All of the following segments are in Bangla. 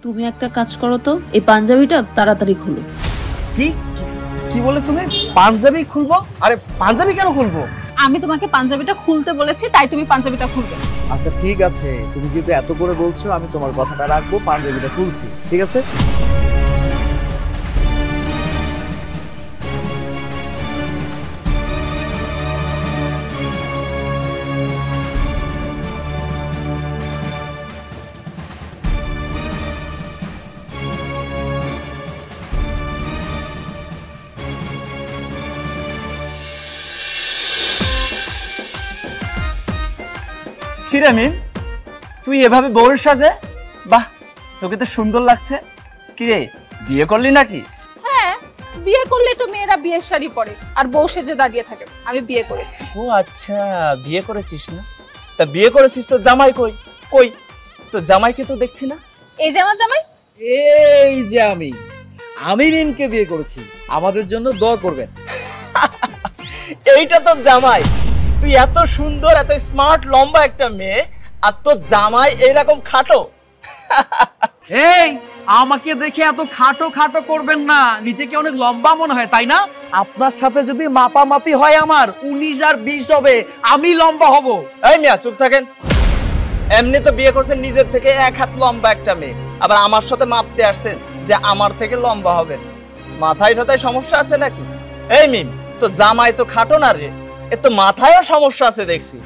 তুমি একটা কাজ করো তো, এই পাঞ্জাবিটা তাড়াতাড়ি খুলো। কি কি বলে তুমি? পাঞ্জাবি খুলবো? আরে পাঞ্জাবি কেন খুলবো? আমি তোমাকে পাঞ্জাবিটা খুলতে বলেছি, তাই তুমি পাঞ্জাবিটা খুলবে। আচ্ছা ঠিক আছে, তুমি যেহেতু এত করে বলছো আমি তোমার কথাটা রাখবো, পাঞ্জাবিটা খুলছি, ঠিক আছে? কিরে মিম, তুই এভাবে বউয়ের সাজে? বাহ, তোকে তো সুন্দর লাগছে। কিরে, বিয়ে করলি নাকি? হ্যাঁ, বিয়ে করলে তো মেয়েরা বিয়ের শাড়ি পরে আর বউ সেজে দাঁড়িয়ে থাকে। আমি বিয়ে করেছি। ও আচ্ছা, বিয়ে করেছিস না? তা বিয়ে করেছিস, তো জামাই কই? কই তো জামাইকে তো দেখছি না। এই যে আমার জামাই। এই যে আমি রিনকে বিয়ে করেছি, আমাদের জন্য দোয়া করবেন। এইটা তো জামাই। তুই এত সুন্দর, এত স্মার্ট, লম্বা একটা মেয়ে, আর তোর জামাই এইরকম খাটো। এই আমাকে দেখে এত খাটো খাটো করবেন না, নিজেকে অনেক লম্বা মনে হয় তাই না? আপনার সাথে যদি মাপামাপি হয় আমার 19 আর 20 হবে, আমি লম্বা হব। এই মিয়া চুপ থাকেন। এমনি তো বিয়ে করছেন নিজের থেকে 1 হাত লম্বা একটা মেয়ে, আবার আমার সাথে মাপতে আসছেন যে আমার থেকে লম্বা হবেন। মাথায় টাথায় সমস্যা আছে নাকি? এই মিম, তো জামাই তো খাটো না রে, এ তো মাথায়ও সমস্যা আছে দেখছি।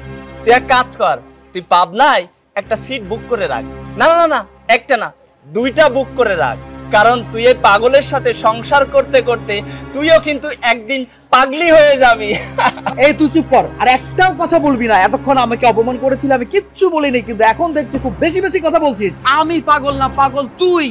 তুই এক কাজ কর, তুই পাবনায় একটা সিট বুক করে রাখ। না না না না, একটা না, 2টা বুক করে রাখ। কারণ তুই এই পাগলের সাথে সংসার করতে করতে তুইও কিন্তু একদিন পাগলি হয়ে যাবি। এই তুই চুপ কর, আর একটাও কথা বলবি না। এতক্ষণ আমাকে অপমান করেছিলি, আমি কিচ্ছু বলিনি, কিন্তু এখন দেখছি খুব বেশি বেশি কথা বলছিস। আমি পাগল না, পাগল তুই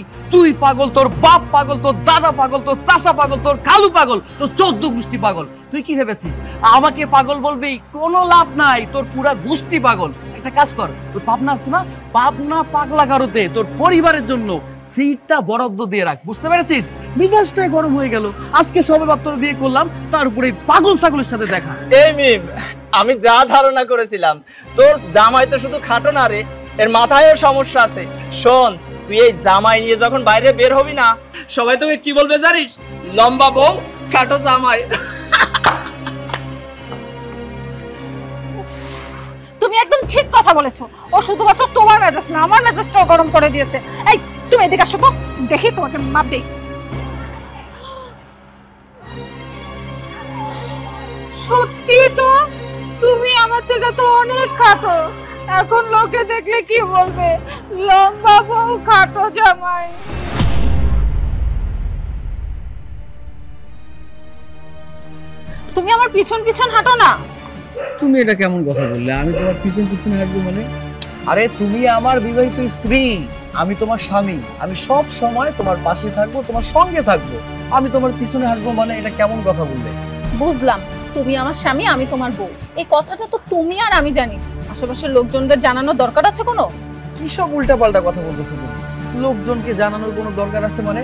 পাগল, তোর বাপ পাগল, তোর দাদা পাগল, তোর চাচা পাগল, তোর খালু পাগল, তোর 14 গোষ্ঠী পাগল। তুই কি ভেবেছিস আমাকে পাগল বলবি? কোনো লাভ নাই, তোর পুরা গোষ্ঠী পাগল। একটা কাজ কর, তোর পাবনা আছে না, পাবনা পাগলা গারোতে তোর পরিবারের জন্য সিটটা বরাদ্দ দিয়ে রাখ। বুঝতে পেরেছিস? মিজাজটাই গরম হয়ে গেল। আজকে সবে মাত্র বিয়ে করলাম, তার উপরে পাগল ছাগলের সাথে দেখা। এই মিম, আমি যা ধারণা করেছিলাম, তোর জামাই তো শুধু খাটো না রে, এর মাথায়ও সমস্যা আছে। শোন, তুই এই জামাই নিয়ে যখন বাইরে বের হবি না, সবাই তোকে কি বলবে জানিস? লম্বা বউ, খাটো জামাই। তুমি একদম ঠিক কথা বলেছো। ও শুধুমাত্র তোমার মেজাজ না, আমার মেজাজটাও গরম করে দিয়েছে। এই তুমি এদিকে আসো তো, দেখি তোমাকে মাপ দেই। সত্যি তো, তুমি আমার থেকে তো অনেক খাটো। এখন লোকে দেখলে কি বলবে? লম্বা বউ, খাটো জামাই। তুমি আমার পিছন পিছন হাঁটো না। তুমি এটা কেমন কথা বললে? আমি তোমার পিছন পিছন হাঁটবো মানে? আরে তুমি আমার বিবাহিত স্ত্রী, আমি তোমার স্বামী, আমি সব সময় তোমার পাশে থাকবো, তোমার সঙ্গে থাকবো। আমি তোমার পিছনে হাঁটবো মানে এটা কেমন কথা বললে? বুঝলাম, তুমি আমার স্বামী, আমি তোমার বউ। এই কথাটা তো তুমি আর আমি জানি। আশেপাশের লোকজনদের জানানোর দরকার আছে কোনো? কি সব উল্টাপাল্টা কথা বলতেছো তুমি? লোকজনকে জানানোর কোনো দরকার আছে মানে?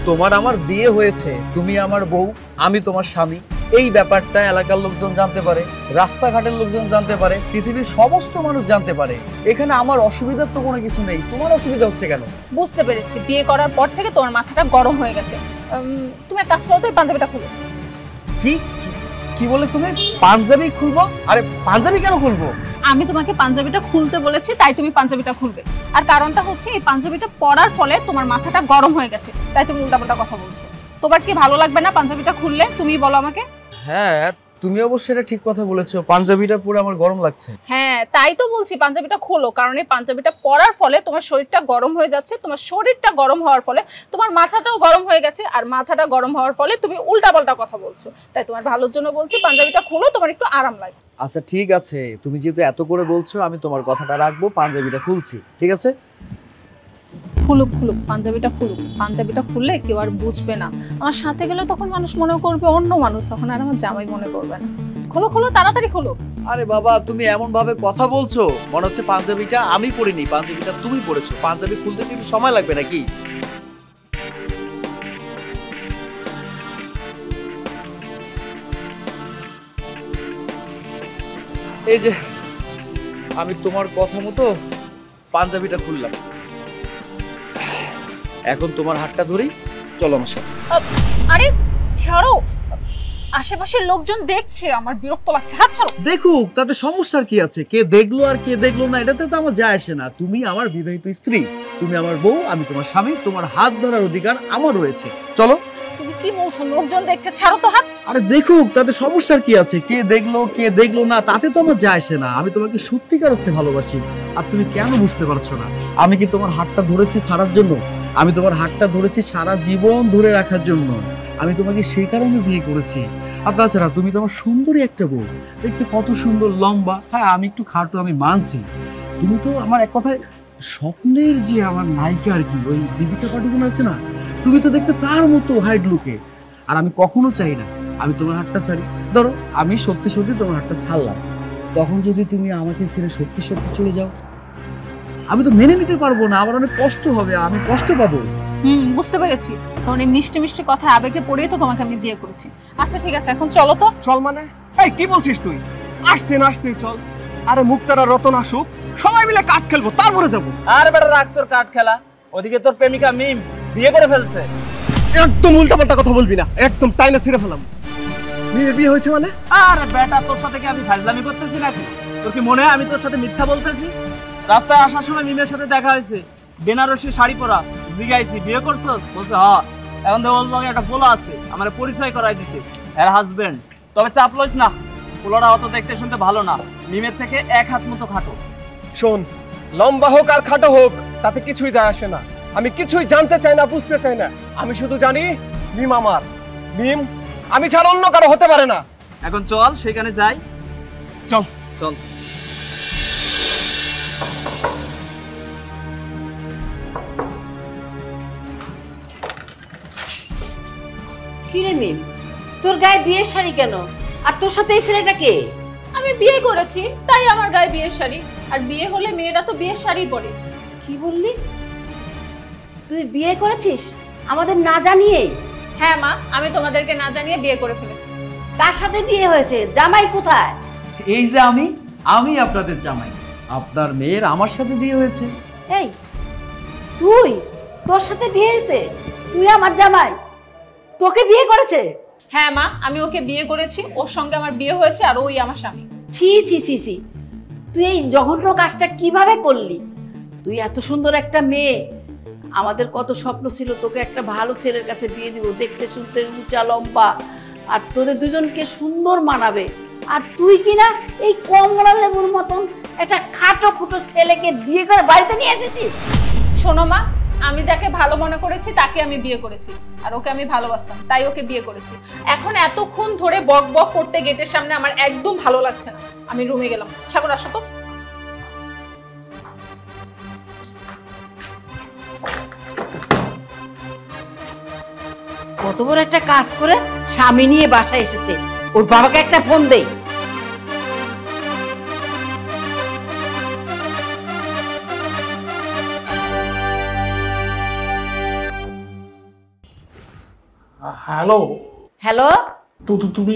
তোমার আমার বিয়ে হয়েছে, তুমি আমার বউ, আমি তোমার স্বামী। এই ব্যাপারটা এলাকার লোকজন জানতে পারে, রাস্তাঘাটের লোকজন জানতে পারে, পৃথিবীর সমস্ত মানুষ জানতে পারে। এখানে আমার অসুবিধার তো কোনো কিছু নেই, তোমার অসুবিধা হচ্ছে কেন? বুঝতে পেরেছি, বিয়ে করার পর থেকে তোমার মাথাটা গরম হয়ে গেছে। তুমি এক কাজ করো তো, এই পাঞ্জাবিটা খুলো। কি কি বলে তুমি? পাঞ্জাবি খুলবো? আরে পাঞ্জাবি কেন খুলবো? আমি তোমাকে পাঞ্জাবিটা খুলতে বলেছি, তাই তুমি পাঞ্জাবিটা খুলবে। আর কারণটা হচ্ছে, এই পাঞ্জাবিটা পরার ফলে তোমার মাথাটা গরম হয়ে গেছে, তাই তুমি উল্টাপাল্টা কথা বলছো। তোমার কি ভালো লাগবে না পাঞ্জাবিটা খুললে? তুমি বলো আমাকে। হ্যাঁ, তুমি অবশ্যই এটা ঠিক কথা বলেছো, পাঞ্জাবিটা পরে আমার গরম লাগছে। হ্যাঁ, তাই তো বলছি পাঞ্জাবিটা খোলো। কারণ এই পাঞ্জাবিটা পরার ফলে তোমার শরীরটা গরম হয়ে যাচ্ছে। তোমার শরীরটা গরম হওয়ার ফলে তোমার মাথাটাও গরম হয়ে গেছে, আর মাথাটা গরম হওয়ার ফলে তুমি উল্টাপাল্টা কথা বলছো। তাই তোমার ভালোর জন্য বলছি, পাঞ্জাবিটা খোলো, তোমার একটু আরাম লাগবে। আচ্ছা ঠিক আছে, তুমি যেহেতু এত করে বলছো আমি তোমার কথাটা রাখবো, পাঞ্জাবিটা খুলছি, ঠিক আছে? খুলুক খুলুক, পাঞ্জাবিটা খুলুক। পাঞ্জাবিটা খুললে কেউ আর বুঝবে না। আমার সাথে গেলে তখন মানুষ মনে করবে অন্য মানুষ, তখন আর আমার জামাই মনে করবে না। খোলো খোলো, তাড়াতাড়ি খোলো। আরে বাবা, তুমি এমন ভাবে কথা বলছো মনে হচ্ছে পাঞ্জাবিটা আমি পরিনি, পাঞ্জাবিটা তুমি পরেছো। পাঞ্জাবি খুলতে কি একটু সময় লাগবে নাকি? এই যে আমি তোমার কথা মতো পাঞ্জাবিটা খুললাম। এখন তোমার হাতটা ধরি, চলো আমার সাথে। আরে ছাড়ো, আশেপাশের লোকজন দেখছে, আমার বিরক্ত লাগছে, হাত ছাড়ো। দেখুক, তাতে সমস্যার কি আছে? কে দেখলো আর কে দেখলো না এটাতে তো আমার যায় আসে না। তুমি আমার বিবাহিত স্ত্রী, তুমি আমার বউ, আমি তোমার স্বামী, তোমার হাত ধরার অধিকার আমার রয়েছে। চলো। তুমি কি বলছো? লোকজন দেখছে, ছাড়ো তো হাত। আরে দেখুক, তাতে সমস্যার কি আছে? কে দেখলো না তাতে তো আমার যায় আসে না। আমি তোমাকে সত্যিকার অর্থে ভালোবাসি, আর তুমি কেন বুঝতে পারছো না? আমি কি তোমার হাতটা ধরেছি ছাড়ার জন্য? আমি তোমার হাতটা ধরেছি সারা জীবন ধরে রাখার জন্য। আমি তোমাকে সেই কারণে বিয়ে করেছি। আর তাছাড়া তুমি তো আমার সুন্দরী একটা বউ, দেখতে কত সুন্দর, লম্বা। হ্যাঁ আমি একটু খাটো, আমি মানছি। তুমি তো আমার এক কথায় স্বপ্নের যে আমার নায়িকা আর কি, ওই দীপিকা পাডুকোন আছে না, তুমি তো দেখতে তার মতো হাইট লুকে। আর আমি কখনো চাই না আমি তোমার হাতটা ছাড়ি। ধরো আমি সত্যি সত্যি তোমার হাতটা ছাড়লাম, তখন যদি তুমি আমাকে ছেড়ে সত্যি সত্যি চলে যাও, আমি তো মেনে নিতে পারবো না, আমার অনেক কষ্ট হবে, আমি কষ্ট পাবো। বুঝতে পেরেছি, কারণ এই মিষ্টি মিষ্টি কথা আবেগে পড়েই তো তোমাকে আমি বিয়ে করেছি। আচ্ছা ঠিক আছে, এখন চলো তো। চল মানে? এই কি বলছিস তুই? আসতে না আসতে চল। আরে মুক্তারা রতন আসুক, সবাই মিলে কাঠ খেলবো, তারপরে যাবো। আর বেটা রাখ তোর কাঠ খেলা, ওদিকে তোর প্রেমিকা মিম বিয়ে করে ফেলছে। একদম উল্টাপাল্টা কথা বলবি না, একদম টাইনা ছিঁড়ে ফেলাম। মেয়ের বিয়ে হয়েছে মানে? আরে বেটা তোর সাথে কি আমি ফাজলামি করতেছি নাকি? তোর কি মনে হয় আমি তোর সাথে মিথ্যা বলতেছি? রাস্তায় আসার সময় মিমের সাথে দেখা হয়েছে, বেনারসি শাড়ি পরা। জিগাইছি বিয়ে করছস? বলছে হ্যাঁ। এখন তো ওর লগে একটা পোলা আছে, আমার পরিচয় করাই দিছে, এর হাজবেন্ড। তবে চাপ লইস না, পোলাটা অত দেখতে শুনতে ভালো না, মিমের থেকে এক হাত মতো খাটো। শোন, লম্বা হোক আর খাটো হোক তাতে কিছুই যায় আসে না। আমি কিছুই জানতে চাই না, বুঝতে চাই না। আমি শুধু জানি মিম আমার, মিম আমি ছাড়া অন্য কারো হতে পারে না। এখন চল সেখানে যাই। চল চল। কিরে মিম, তোর গায়ে বিয়ের শাড়ি কেন? আর তোর সাথে এই ছেলেটা কে? আমি বিয়ে করেছি তাই আমার গায়ে বিয়ের শাড়ি, আর বিয়ে হলে মেয়েরা তো বিয়ের শাড়ি পরে। কি বললি? তুই বিয়ে করেছিস আমাদের না জানিয়ে? হ্যাঁ মা, আমি তোমাদেরকে না জানিয়ে বিয়ে করে ফেলেছি। কার সাথে বিয়ে হয়েছে? জামাই কোথায়? এই যে আমি আপনাদের জামাই, আপনার মেয়ের আমার সাথে বিয়ে হয়েছে। এই তুই, তোর সাথে বিয়ে হয়েছে? তুই আমার জামাই, তোকে বিয়ে করেছে? হ্যাঁ মা, আমি ওকে বিয়ে করেছি, ওর সঙ্গে আমার বিয়ে হয়েছে, আর ওই আমার স্বামী। ছি ছি ছি ছি, তুই এই জঘন্য কাজটা কিভাবে করলি? তুই এত সুন্দর একটা মেয়ে, আমাদের কত স্বপ্ন ছিল তোকে একটা ভালো ছেলের কাছে বিয়ে দিব, দেখতে শুনতে উঁচা লম্বা, আর তোদের দুজনকে সুন্দর মানাবে। আর তুই কিনা এই কমলা লেবুর মতন একটা খাটো খুটো ছেলেকে বিয়ে করে বাড়িতে নিয়ে এসেছিস। শোনো মা, আমি যাকে ভালো মনে করেছি তাকে আমি বিয়ে করেছি, আর ওকে আমি ভালোবাসতাম তাই ওকে বিয়ে করেছি। এখন এতক্ষণ ধরে বক বক করতে গেটের সামনে আমার একদম ভালো লাগছে না, আমি রুমে গেলাম। সাগর আসো তো। কত বড় একটা কাজ করে স্বামী নিয়ে বাসায় এসেছে, ওর বাবাকে একটা ফোন দেই। হ্যালো হ্যালো, তুমি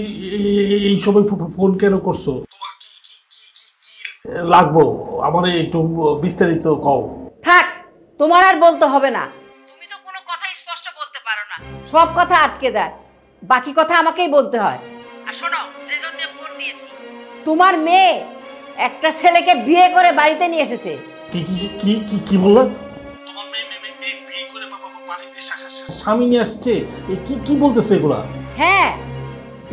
এই সময় ফোন কেন করছো? লাগবো আমার একটু বিস্তারিত কও। থাক, তোমার আর বলতে হবে না। তুমি তো কোনো কথা স্পষ্ট বলতে পারো না, সব কথা আটকে যায়, বাকি কথা আমাকেই বলতে হয়। আর শোনো, যে জন্য ফোন দিয়েছি, তোমার মেয়ে একটা ছেলেকে বিয়ে করে বাড়িতে নিয়ে এসেছে। কি কি কি কি কি বললা? তোমার মেয়ে বিয়ে করে বাড়িতে স্বামী নিয়ে আসছে? কি কি বলতেছে এগুলা? হ্যাঁ,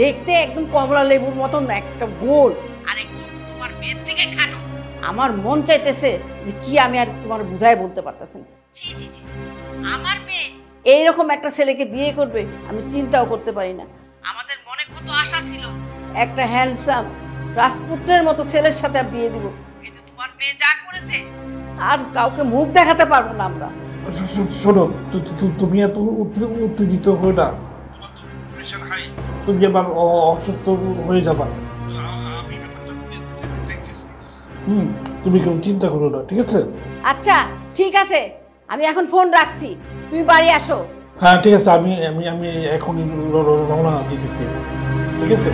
দেখতে একদম কমলা লেবুর মতন, একটা গোল, আর একটু তোমার মেয়ের থেকে খাটো। আমার মন চাইতেছে যে কি আমি আর তোমার বুঝাই বলতে পারতেছি না। ছি ছি ছি, আমার মেয়ে এইরকম একটা ছেলেকে বিয়ে করবে আমি চিন্তাও করতে পারি না। আমাদের মনে কত আশা ছিল একটা হ্যান্ডসাম রাজপুত্রের মতো ছেলের সাথে বিয়ে দিব, কিন্তু তোমার মেয়ে যা করেছে আর কাউকে মুখ দেখাতে পারবো না আমরা। শোনো, তুমি এত উত্তেজিত হয়ে না, তুমি আবার অসুস্থ হয়ে যাবা। আমি ব্যাপারটা দেখতেছি। তুমি কেউ চিন্তা করো না, ঠিক আছে? আচ্ছা ঠিক আছে, আমি এখন ফোন রাখছি, তুমি বাড়ি আসো। হ্যাঁ ঠিক আছে, আমি আমি আমি এখনই রওনা দিতেছি, ঠিক আছে?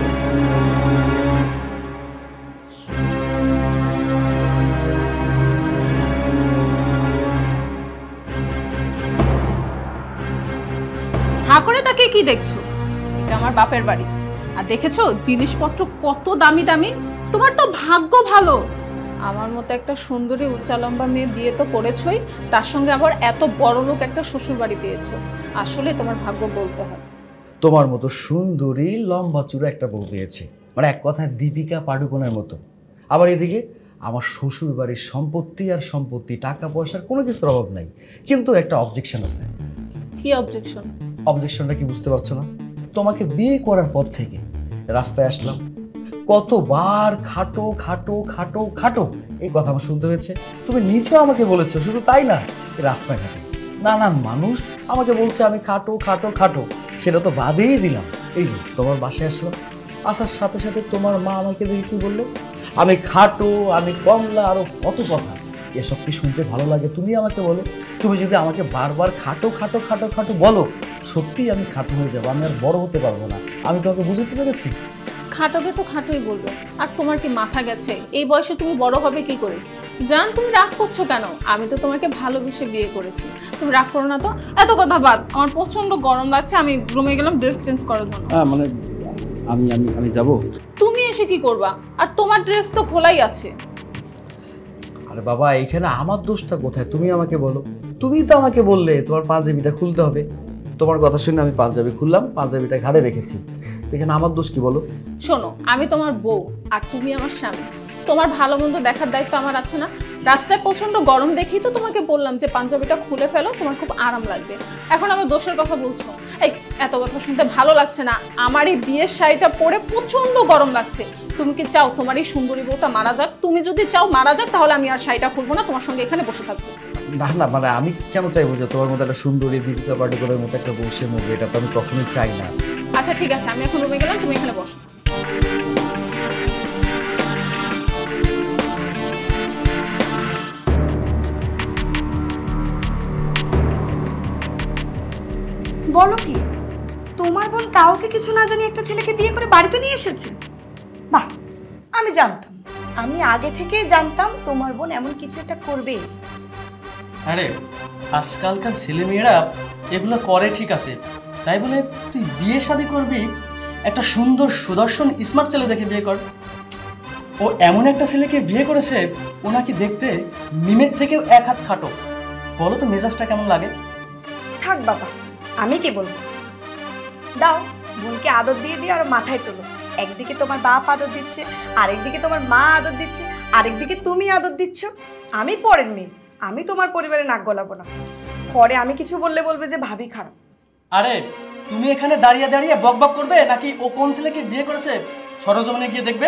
করে তাকে কি দেখছো? এটা আমার বাপের বাড়ি, আর দেখেছো জিনিসপত্র কত দামি দামি। তোমার তো ভাগ্য ভালো, আমার মতো একটা সুন্দরী উঁচা লম্বা মেয়ে বিয়ে তো করেছোই, তার সঙ্গে আবার এত বড় লোক একটা শ্বশুর বাড়ি পেয়েছো। আসলে তোমার ভাগ্য বলতে হয়। তোমার মতো সুন্দরী লম্বা চূড়া একটা বউ পেয়েছে, মানে এক কথায় দীপিকা পাডুকোনের মতো। আবার এদিকে আমার শ্বশুর বাড়ির সম্পত্তি টাকা পয়সার কোনো কিছুর অভাব নাই, কিন্তু একটা অবজেকশন আছে। কি অবজেকশন? অবজেকশনটা কি বুঝতে পারছো না? তোমাকে বিয়ে করার পর থেকে রাস্তায় আসলাম, কতবার খাটো খাটো খাটো খাটো এই কথা আমার শুনতে হয়েছে। তুমি নিজেও আমাকে বলেছো, শুধু তাই না, রাস্তাঘাটে নানান মানুষ আমাকে বলছে আমি খাটো খাটো খাটো। সেটা তো বাদেই দিলাম, এই যে তোমার বাসায় আসলাম, আসার সাথে সাথে তোমার মা আমাকে দেখে কি বললো, আমি খাটো, আমি কমলা, আরো কত কথা। এসব কি শুনতে ভালো লাগে? তুমি আমাকে বলো, তুমি যদি আমাকে বারবার খাটো খাটো খাটো খাটো বলো, সত্যিই আমি খাটো হয়ে যাবো, আমি আর বড় হতে পারবো না। আমি তোমাকে বুঝতে পেরেছি। খাটোকে তো খাটোই বলবো, আর তোমার কি মাথা গেছে? এই বয়সে তুমি বড় হবে কি করে? জান, তুমি রাগ করছো কেন? আমি তো তোমাকে ভালোবেসে বিয়ে করেছি, তুমি রাগ করো না তো। এত কথা বাদ, আমার প্রচন্ড গরম লাগছে, আমি রুমে গেলাম ড্রেস চেঞ্জ করার জন্য। মানে আমি আমি আমি যাব? তুমি এসে কি করবা? আর তোমার ড্রেস তো খোলাই আছে। আরে বাবা, এখানে আমার দোষটা কোথায়? তুমি আমাকে বলো। তুমি তো আমাকে বললে তোমার পাঞ্জাবিটা খুলতে হবে, তোমার কথা শুনে আমি পাঞ্জাবি খুললাম, পাঞ্জাবিটা ঘাড়ে রেখেছি। এখানে আমার দোষ কি বলো? শোনো, আমি তোমার বউ আর তুমি আমার স্বামী, তোমার ভালো মন্দ দেখার দায়িত্ব আমার আছে না? রাস্তায় প্রচন্ড গরম দেখি তো তোমাকে বললাম যে পাঞ্জাবিটা খুলে ফেলো, তোমার খুব আরাম লাগবে। এখন আমার দোষের কথা বলছো? এই এত কথা শুনতে ভালো লাগছে না, আমার এই বিয়ের শাড়িটা পরে প্রচন্ড গরম লাগছে। তুমি কি চাও তোমার এই সুন্দরী বউটা মারা যাক? তুমি যদি চাও মারা যাক, তাহলে আমি আর শাড়িটা খুলবো না, তোমার সঙ্গে এখানে বসে থাকবো। না না, মানে আমি কেন চাইবো যে তোমার মতো একটা সুন্দরী দীপিকা পাডুকোনের মতো একটা বউ সে মুভি, এটা তো আমি কখনোই চাই না। আচ্ছা ঠিক আছে, আমি এখন রুমে গেলাম, তুমি এখানে বসো। বলো কি, তোমার বোন কাউকে কিছু না জানি একটা ছেলেকে বিয়ে করে বাড়িতে নিয়ে এসেছে? বাহ, আমি জানতাম, আমি আগে থেকেই জানতাম তোমার বোন এমন কিছু একটা করবে। আরে আজকালকার ছেলেমেয়েরা এগুলো করে ঠিক আছে, তাই বলে তুই বিয়ে শাদী করবি একটা সুন্দর সুদর্শন স্মার্ট ছেলে দেখে বিয়ে কর। ও এমন একটা ছেলেকে বিয়ে করেছে, ও নাকি দেখতে মিমের থেকেও এক হাত খাটো। বলো তো মেজাজটা কেমন লাগে? থাক বাবা, আমি কি বলবো, দাও বোনকে আদর দিয়ে দিয়ে আর মাথায় তোলো। একদিকে তোমার বাপ আদর দিচ্ছে, আরেকদিকে তোমার মা আদর দিচ্ছে, আরেকদিকে তুমি আদর দিচ্ছ। আমি পরের মেয়ে, আমি তোমার পরিবারে নাক গলাবো না। পরে আমি কিছু বললে বলবে যে ভাবি খারাপ। আরে তুমি এখানে দাঁড়িয়ে দাঁড়িয়ে বক বক করবে, নাকি ও কোন ছেলেকে বিয়ে করেছে সরজমিনে গিয়ে দেখবে?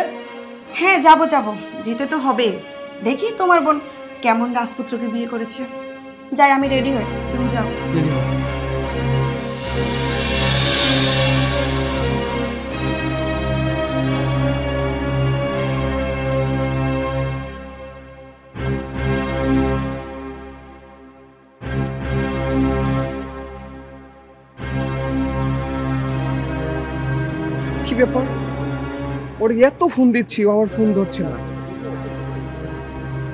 হ্যাঁ যাবো যাবো, যেতে তো হবে। দেখি তোমার বোন কেমন রাজপুত্রকে বিয়ে করেছে। যাই, আমি রেডি হই, তুমি যাও। কি ব্যাপার, ওর এত ফোন দিচ্ছি, ও আমার ফোন ধরছে না।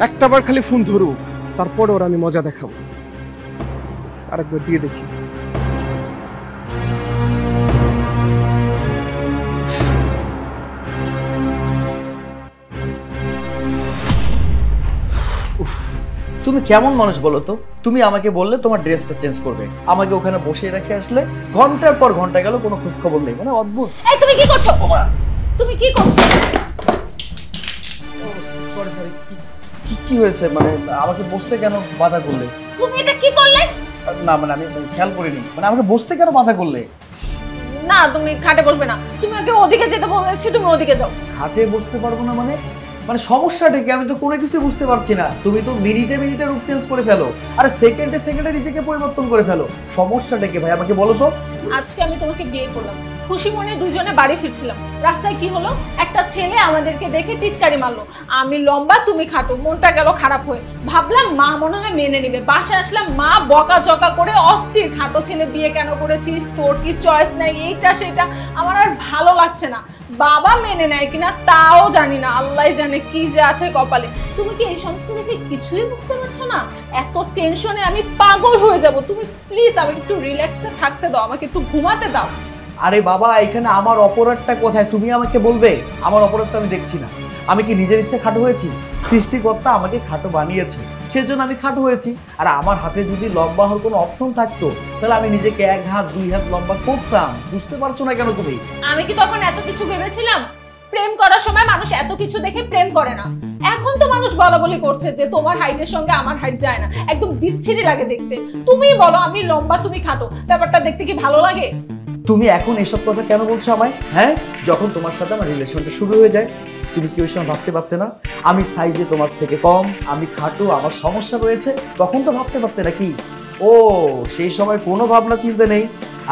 একটাবার খালি ফোন ধরুক, তারপর ওর আমি মজা দেখাবো। আরেকবার দিয়ে দেখি। তুমি কেমন মানুষ বলো তো? তুমি আমাকে বললে তোমার ড্রেসটা চেঞ্জ করবে, আমাকে ওখানে বসিয়ে রেখে আসলে, ঘন্টার পর ঘন্টা গেল, কোনো খোঁজ খবর নেই। মানে অদ্ভুত। এই তুমি কি করছো? তুমি কি করছো? সরি সরি, কি হয়েছে? মানে আমাকে বসতে কেন বাধা করলে? তুমি এটা কি করলে? না মানে আমি খেয়াল করিনি, মানে আমাকে বসতে কেন বাধা করলে? না, তুমি খাটে বসবে না, তুমি আগে ওদিকে যেতে বলেছি, তুমি ওদিকে যাও। খাটে বসতে পারবো না মানে? মানে সমস্যাটা কি? আমি তো কোনো কিছু বুঝতে পারছি না। তুমি তো মিনিটে মিনিটে রূপ চেঞ্জ করে ফেলো, আর সেকেন্ডে সেকেন্ডে নিজেকে পরিবর্তন করে ফেলো। সমস্যাটা কি ভাই, আমাকে বলো তো। আজকে আমি তোমাকে বিয়ে করলাম, খুশি মনে দুজনে বাড়ি ফিরছিলাম, রাস্তায় কি হলো, একটা ছেলে আমাদেরকে দেখে টিটকারি মারলো। আমি লম্বা তুমি খাটো, মনটা গেল খারাপ হয়ে। ভাবলাম মা মনে হয় মেনে নিবে। বাসায় আসলাম, মা বকাঝকা করে অস্থির, খাটো ছেলে বিয়ে কেন করেছিস, তোর কি চয়েস নাই, এইটা সেটা। আমার আর ভালো লাগছে না। বাবা মেনে নেয় কিনা তাও জানি না, আল্লাহ জানে কি যে আছে কপালে। তুমি কি এই সমস্ত দেখে কিছুই বুঝতে পারছো না? এত টেনশনে আমি পাগল হয়ে যাব। তুমি প্লিজ আমাকে একটু রিল্যাক্সে থাকতে দাও, আমাকে একটু ঘুমাতে দাও। আরে বাবা, এখানে আমার অপরাধটা কোথায় তুমি আমাকে বলবে? আমার অপরাধটা আমি দেখছি না। আমি কি নিজের ইচ্ছে খাটো হয়েছি? সৃষ্টিকর্তা আমাকে খাটো বানিয়েছে, সেজন্য আমি খাটো হয়েছি। আর আমার হাতে যদি লম্বা হওয়ার কোনো অপশন থাকতো তাহলে আমি নিজেকে 1 হাত 2 হাত লম্বা করতাম। বুঝতে পারছো না কেন তুমি? আমি কি তখন এত কিছু ভেবেছিলাম? প্রেম করার সময় মানুষ এত কিছু দেখে প্রেম করে না। এখন তো মানুষ বলাবলি করছে যে তোমার হাইটের সঙ্গে আমার হাইট যায় না, একদম বিচ্ছিরি লাগে দেখতে। তুমি বলো আমি লম্বা তুমি খাটো, ব্যাপারটা দেখতে কি ভালো লাগে? তুমি এখন এসব কথা কেন বলছো আমায়? হ্যাঁ, যখন তোমার সাথে আমার রিলেশনটা শুরু হয়ে যায় তুমি কি ওই সময় ভাবতে পারতে না আমি সাইজে তোমার থেকে কম, আমি খাটো, আমার সমস্যা রয়েছে? তখন তো ভাবতে পারতে নাকি? ও সেই সময় কোনো ভাবনা চিন্তা নেই,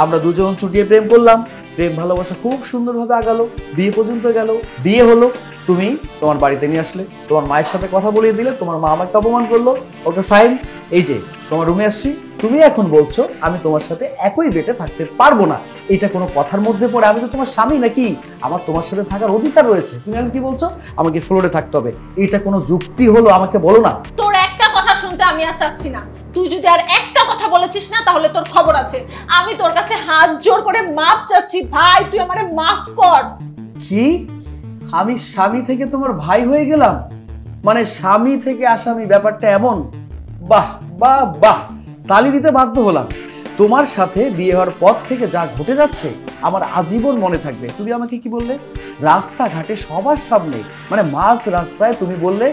আমরা দুজন চুটিয়ে প্রেম করলাম, প্রেম ভালোবাসা খুব সুন্দরভাবে আগালো, বিয়ে পর্যন্ত গেল, বিয়ে হলো, তুমি তোমার বাড়িতে নিয়ে আসলে, তোমার মায়ের সাথে কথা বলিয়ে দিলে, তোমার মা আমাকে অপমান করলো, ওকে ফাইন, এই যে তোমার রুমে আসছি, তুমি এখন বলছো আমি তোমার সাথে একই বেডে থাকতে পারবো না। এটা কোনো কথার মধ্যে পড়ে? আমি তো তোমার স্বামী নাকি? আমার তোমার সাথে থাকার অধিকার রয়েছে। তুমি এখন কি বলছো আমাকে ফ্লোরে থাকতে হবে? এটা কোনো যুক্তি হলো? আমাকে বলো না। তোর একটা কথা শুনতে আমি আর চাচ্ছি না। তুই যদি আর একটা কথা বলেছিস না তাহলে তোর খবর আছে। আমি তোর কাছে হাত জোর করে মাপ চাচ্ছি ভাই, তুই আমারে মাফ কর। কি? আমি স্বামী থেকে তোমার ভাই হয়ে গেলাম? মানে স্বামী থেকে আসামি, ব্যাপারটা এমন? বাহ বাহ বাহ, তালি দিতে বাধ্য হলাম। তোমার সাথে বিয়ে হওয়ার পর থেকে যা ঘটে যাচ্ছে আমার আজীবন মনে থাকবে। তুমি আমাকে কি বললে? রাস্তাঘাটে সবার সামনে, মানে মাঝ রাস্তায় তুমি বললে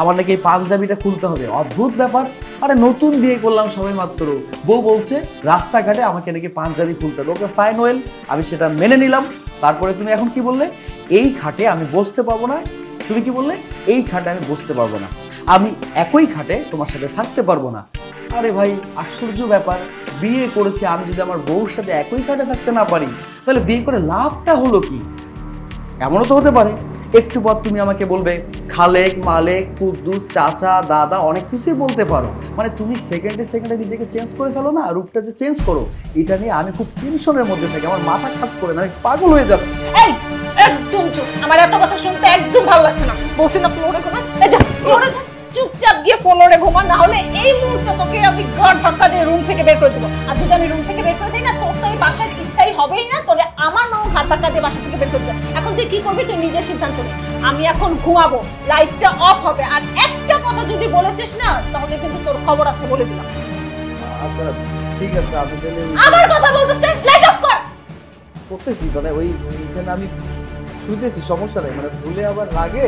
আমার নাকি এই পাঞ্জাবিটা খুলতে হবে। অদ্ভুত ব্যাপার। আরে নতুন বিয়ে করলাম সবাই মাত্র, বউ বলছে রাস্তাঘাটে আমাকে নাকি পাঞ্জাবি খুলতে হবে। ওকে ফাইন, ওয়েল, আমি সেটা মেনে নিলাম। তারপরে তুমি এখন কি বললে? এই খাটে আমি বসতে পাবো না। তুমি কি বললে? এই খাটে আমি বসতে পারবো না, আমি একই খাটে তোমার সাথে থাকতে পারবো না। আরে ভাই, আশ্চর্য ব্যাপার। বিয়ে করেছি, আমি যদি আমার বউর সাথে একই খাটে থাকতে না পারি তাহলে বিয়ে করে লাভটা হলো কি? এমনও তো হতে পারে একটু পর তুমি আমাকে বলবে খালেক, মালেক, কুদ্দুস, চাচা, দাদা, অনেক কিছুই বলতে পারো। মানে তুমি সেকেন্ডে সেকেন্ডে নিজেকে চেঞ্জ করে ফেলো না, রূপটা যে চেঞ্জ করো, এটা নিয়ে আমি খুব টেনশনের মধ্যে থাকি। আমার মাথা কাজ করে না, আমি পাগল হয়ে যাচ্ছি। এই একদম চুপ, আমার এত কথা শুনতে একদম ভালো লাগছে না। বলছি না ফ্লোরে ঘুমা, এই যা ফ্লোরে যা, চুপচাপ গিয়ে ফ্লোরে ঘুমা, না হলে এই মুহূর্তে তোকে আমি ঘর ধাক্কা দিয়ে রুম থেকে বের করে দেবো। আর যদি আমি রুম থেকে বের করে দিই না, তোর তো এই বাসায় স্থায়ী হবেই না, তোরে আমার মাও হাত ধাক্কা দিয়ে বাসা থেকে বের করে দেবে। এখন তুই কি করবি তুই নিজের সিদ্ধান্ত নে। আমি এখন ঘুমাবো, লাইটটা অফ হবে, আর একটা কথা যদি বলেছিস না তাহলে কিন্তু তোর খবর আছে, বলে দিলাম। আচ্ছা ঠিক আছে, আমি তাহলে আমার কথা বলতেছে, লাইট অফ কর। করতেছি, মানে ওইখানে আমি শুনতেছি, সমস্যা নেই। মানে ভুলে আবার রাগে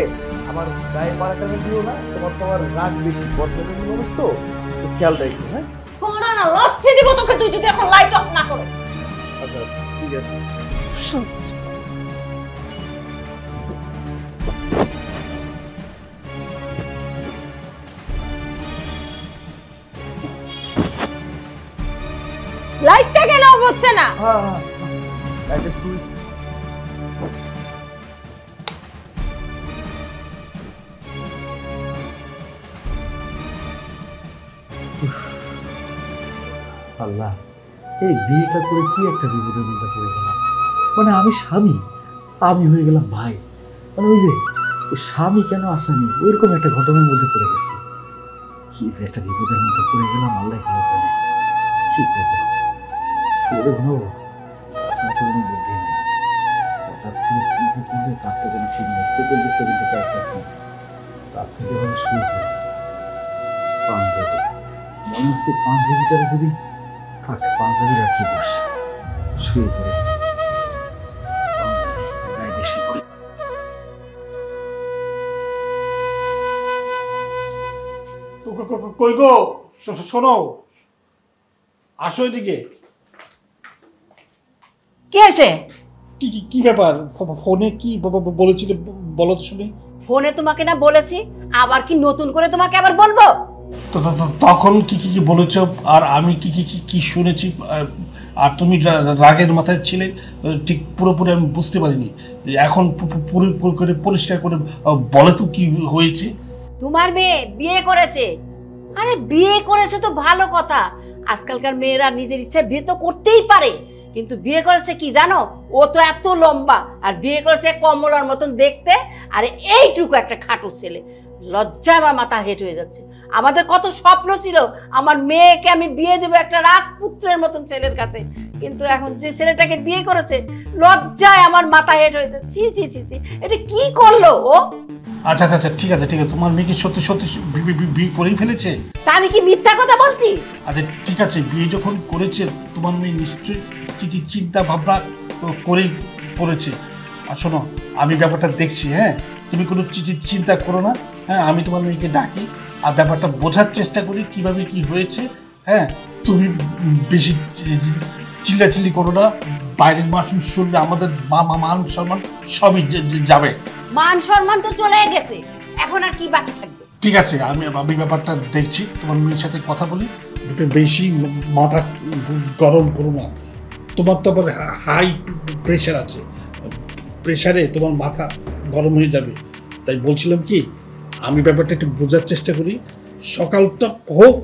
আমার গায়ে পাড়াটা দিও না, তোমার তো আমার রাগ বেশি, বর্তমানে মানুষ তো, খেয়াল রাখো। হ্যাঁ, কোন না লক্ষ্যে দিব তোকে তুই যদি এখন লাইট অফ না করো। আচ্ছা ঠিক আছে। লাইটটা কেন অফ হচ্ছে না? হ্যাঁ হ্যাঁ, লাইটের সুইচ। আল্লাহ, এই বিয়েটা করে কি একটা বিপদের মধ্যে পড়ে গেলাম। মানে আমি স্বামী, আমি হয়ে গেলাম ভাই। মানে ওই যে স্বামী কেন আসামি, ওইরকম একটা ঘটনার মধ্যে পড়ে গেছি। কি যে একটা বিপদের মধ্যে পড়ে গেলাম, আল্লাহ ভালো জানে। কি করবো? ওরে ঘুমাবো, আসলে তো কোনো বুদ্ধি নেই। হঠাৎ করে কি যে করবে তার তো কোনো ঠিক নেই। সেকেন্ডে সেকেন্ডে একটা সিক্স, তার থেকে ভালো শুরু করে পাঞ্জাবি। মনে হচ্ছে পাঞ্জাবিটারে যদি থাক, পাঞ্জাবি রাখি বস, শুয়ে পড়ে গায়ে বেশি করে। কই গো, শোনো, আসো এদিকে। কি হয়েছে? কি কি কি ব্যাপার? ফোনে কি বলেছিলে বলো তো শুনি। ফোনে তোমাকে না বলেছি, আবার কি নতুন করে তোমাকে আবার বলবো? তখন কি কি কি বলেছ আর আমি কি কি কি কি শুনেছি, আর তুমি রাগের মাথায় ছিলে, ঠিক পুরোপুরি আমি বুঝতে পারিনি। এখন পুরো করে পরিষ্কার করে বলে তো কি হয়েছে। তোমার মেয়ে বিয়ে করেছে। আরে বিয়ে করেছে তো ভালো কথা, আজকালকার মেয়েরা নিজের ইচ্ছায় বিয়ে তো করতেই পারে, কিন্তু বিয়ে করেছে কি জানো, ও তো এত লম্বা, আর বিয়ে করেছে কমলার মতন দেখতে, আর এইটুকু একটা খাটো ছেলে। লজ্জায় আমার মাথা হেঁট হয়ে যাচ্ছে। আমাদের কত স্বপ্ন ছিল আমার মেয়েকে আমি বিয়ে দেবো একটা রাজপুত্রের মতন ছেলের কাছে, কিন্তু এখন যে ছেলেটাকে বিয়ে করেছে লজ্জায় আমার মাথা হেঁট হয়ে যাচ্ছে। ছি ছি ছি ছি, এটা কি করলো ও? আচ্ছা আচ্ছা আচ্ছা, ঠিক আছে ঠিক আছে, তোমার মেয়ে কি সত্যি সত্যি বিয়ে করেই ফেলেছে? তা আমি কি মিথ্যা কথা বলছি? আচ্ছা ঠিক আছে, বিয়ে যখন করেছে তোমার মেয়ে নিশ্চয়ই চিন্তা ভাবনা করেই করেছে। আর শোনো, আমি ব্যাপারটা দেখছি, হ্যাঁ, তুমি কোনো চিন্তা করো না। হ্যাঁ, আমি তোমার মেয়েকে ডাকি আর ব্যাপারটা বোঝার চেষ্টা করি কিভাবে কি হয়েছে। হ্যাঁ, তুমি বেশি চিল্লাচিল্লি করো না, বাইরের মাসুম শুনলে আমাদের মান সম্মান সবই যাবে। মান সম্মান তো চলে গেছে, এখন আর কি বাকি থাকবে? ঠিক আছে, আমি ব্যাপারটা দেখছি, তোমার মেয়ের সাথে কথা বলি। বেশি মাথা গরম করো না, তোমার তো আবার হাই প্রেশার আছে, প্রেশারে তোমার মাথা গরম হয়ে যাবে। তাই বলছিলাম কি, আমি ব্যাপারটা একটু বোঝার চেষ্টা করি, সকালটা হোক,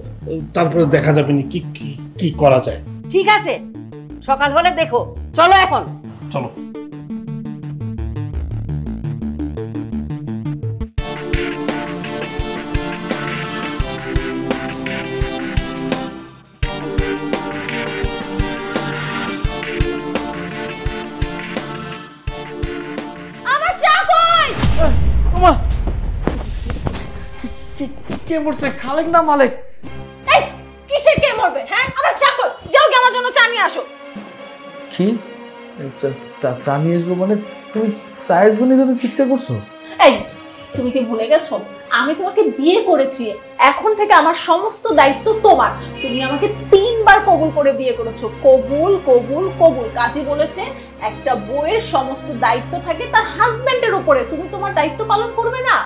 তারপরে দেখা যাবে না কি কি করা যায়। ঠিক আছে, সকাল হলে দেখো, চলো এখন। চলো। কে মরছে, খালেক না মালেক? এই কিসের কে মরবে? হ্যাঁ, আমার চা কই, যাও কি আমার জন্য চা নিয়ে আসো। কি চা নিয়ে আসবো মানে? তুমি চায়ের জন্য এভাবে চিৎকার করছো? এই তুমি কি ভুলে গেছো আমি তোমাকে বিয়ে করেছি, এখন থেকে আমার সমস্ত দায়িত্ব তোমার। তুমি আমাকে 3 বার কবুল করে বিয়ে করেছো। কবুল কবুল কবুল। কাজী বলেছে একটা বউয়ের সমস্ত দায়িত্ব থাকে তার হাজবেন্ডের উপরে, তুমি তোমার দায়িত্ব পালন করবে না?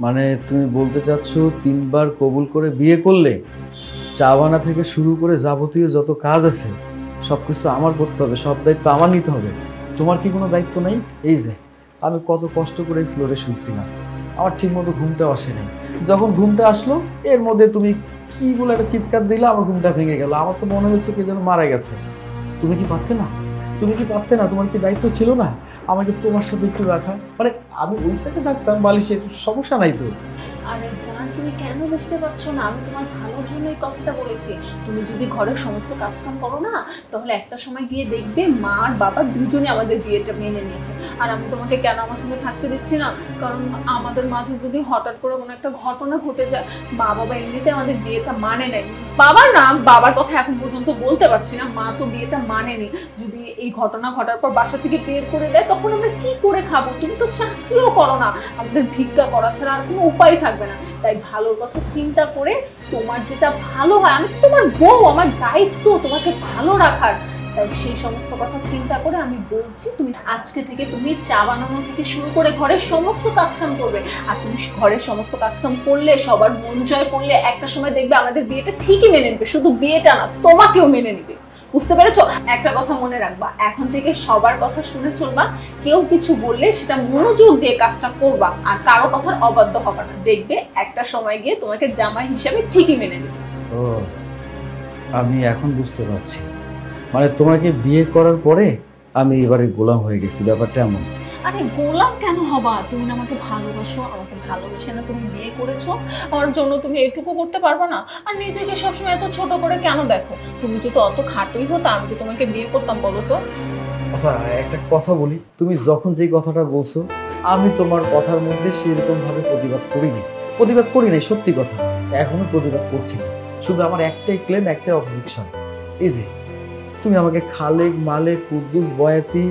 মানে তুমি বলতে চাচ্ছ 3 বার কবুল করে বিয়ে করলে চা বানা থেকে শুরু করে যাবতীয় যত কাজ আছে সবকিছু আমার করতে হবে, সব দায়িত্ব আমার নিতে হবে, তোমার কি কোনো দায়িত্ব নেই? এই যে আমি কত কষ্ট করে এই ফ্লোরে শুনছিলাম, আমার ঠিক মতো ঘুমটাও আসে নাই। যখন ঘুমটা আসলো এর মধ্যে তুমি কি বলে একটা চিৎকার দিলে, আমার ঘুমটা ভেঙে গেল। আমার তো মনে হচ্ছে কে যেন মারা গেছে। তুমি কি পারতে না? তুমি কি পারতে না? তোমার কি দায়িত্ব ছিল না আমাকে তোমার সাথে একটু রাখা? মানে আমি ওই সাথে থাকতাম বালিশে, সমস্যা নাই তো। আরে জান, তুমি কেন বুঝতে পারছো না? আমি তোমার ভালোর জন্য এই কথাটা বলেছি। তুমি যদি ঘরের সমস্ত কাজকাম করো না, তাহলে একটা সময় গিয়ে দেখবে মা আর বাবা দুজনে আমাদের বিয়েটা মেনে নিয়েছে। আর আমি তোমাকে কেন আমার সঙ্গে থাকতে দিচ্ছি না, কারণ আমাদের মাঝে যদি হঠাৎ করে কোনো একটা ঘটনা ঘটে যায়, মা বাবা এমনিতে আমাদের বিয়েটা মানে নেয়। বাবার কথা এখন পর্যন্ত বলতে পারছি না, মা তো বিয়েটা মানেনি। যদি এই ঘটনা ঘটার পর বাসা থেকে বের করে দেয়, তখন আমরা কি করে খাবো? তুমি তো চাকরিও করো না, আমাদের ভিক্ষা করা ছাড়া আর কোনো উপায় থাকবে না। তাই ভালোর কথা চিন্তা করে তোমার যেটা ভালো হয়, আমি তোমার বউ, আমার দায়িত্ব তোমাকে ভালো রাখার। তাই সেই সমস্ত কথা চিন্তা করে আমি বলছি, তুমি আজকে থেকে তুমি চা বানানো থেকে শুরু করে ঘরের সমস্ত কাজকাম করবে। আর তুমি ঘরের সমস্ত কাজকাম করলে, সবার মন জয় করলে, একটা সময় দেখবে আমাদের বিয়েটা ঠিকই মেনে নেবে। শুধু বিয়েটা না, তোমাকেও মেনে নিবে। বুঝতে পেরেছো? একটা কথা মনে রাখবা, এখন থেকে সবার কথা শুনে চলবা। কেউ কিছু বললে সেটা মনোযোগ দিয়ে কাজটা করবা, আর কারো কথার অবাধ্য হবে না। দেখবে একটা সময় গিয়ে তোমাকে জামাই হিসাবে ঠিকই মেনে নেবে। ও, আমি এখন বুঝতে পারছি, মানে তোমাকে বিয়ে করার পরে আমি এবারে গোলাম হয়ে গেছি, ব্যাপারটা এমন? আরে গোলাম কেন হবা? তুমি না আমাকে ভালোবাসো, আমাকে ভালোবেসে না তুমি বিয়ে করেছো, আমার জন্য তুমি এইটুকু করতে পারবে না? আর নিজেকে সবসময় এত ছোট করে কেন দেখো? তুমি যদি অত খাটোই হতো, আমি কি তোমাকে বিয়ে করতাম বলো তো? আচ্ছা একটা কথা বলি, তুমি যখন যে কথাটা বলছো আমি তোমার কথার মধ্যে সেরকম ভাবে প্রতিবাদ করি নাই, সত্যি কথা, এখনো প্রতিবাদ করছি না। শুধু আমার একটাই ক্লেম, একটাই অবজেকশন, এই যে তুমি আমাকে খালেক, মালেক, কুদ্দুস, বয়াতি